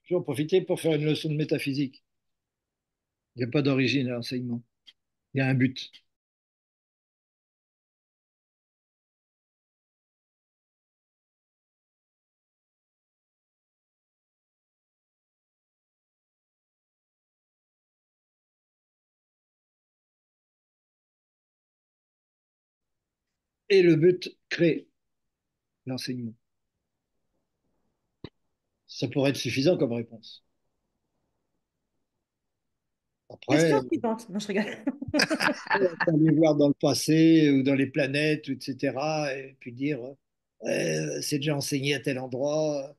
Je vais en profiter pour faire une leçon de métaphysique. Il n'y a pas d'origine à l'enseignement. Il y a un but. Et le but crée l'enseignement. Ça pourrait être suffisant comme réponse. Question Après, suivante. Non, je rigole. aller voir dans le passé ou dans les planètes, etc., et puis dire, c'est déjà enseigné à tel endroit,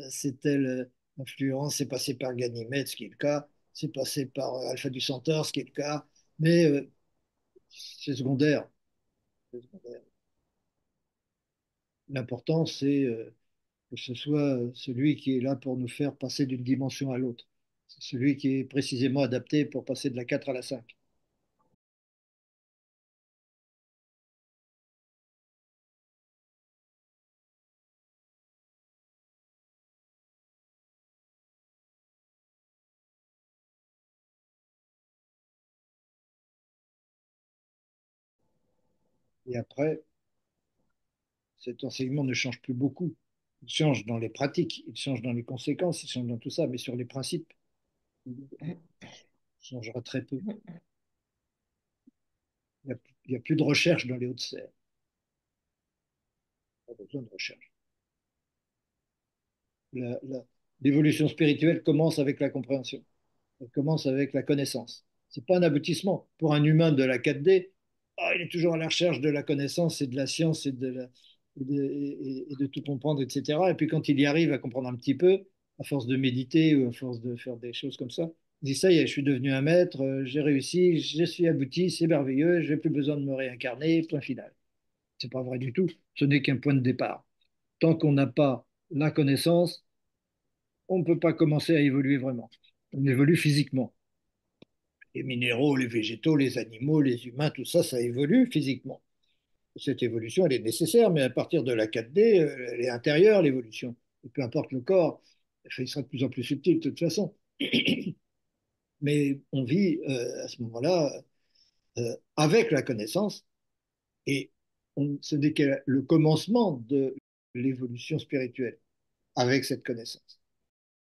c'est telle influence, c'est passé par Ganymède, ce qui est le cas, c'est passé par Alpha du Centaure, ce qui est le cas, mais c'est secondaire. C'est secondaire. L'important, c'est que ce soit celui qui est là pour nous faire passer d'une dimension à l'autre. C'est celui qui est précisément adapté pour passer de la 4 à la 5. Et après, cet enseignement ne change plus beaucoup. Il change dans les pratiques, il change dans les conséquences, il change dans tout ça, mais sur les principes, il changera très peu. Il n'y a plus de recherche dans les Hautes-Serres. Pas besoin de recherche. La- la- L'évolution spirituelle commence avec la compréhension. Elle commence avec la connaissance. C'est pas un aboutissement. Pour un humain de la 4D, il est toujours à la recherche de la connaissance et de la science et de tout comprendre, etc. Et puis quand il y arrive à comprendre un petit peu, à force de méditer ou à force de faire des choses comme ça, il dit ça y est, je suis devenu un maître, j'ai réussi, je suis abouti, c'est merveilleux, je n'ai plus besoin de me réincarner, point final. C'est pas vrai du tout. Ce n'est qu'un point de départ. Tant qu'on n'a pas la connaissance, on ne peut pas commencer à évoluer vraiment. On évolue physiquement. Les minéraux, les végétaux, les animaux, les humains, tout ça, ça évolue physiquement. Cette évolution, elle est nécessaire, mais à partir de la 4D, elle est intérieure, l'évolution. Et peu importe le corps, il sera de plus en plus subtil de toute façon. Mais on vit à ce moment-là avec la connaissance, et ce n'est que le commencement de l'évolution spirituelle avec cette connaissance.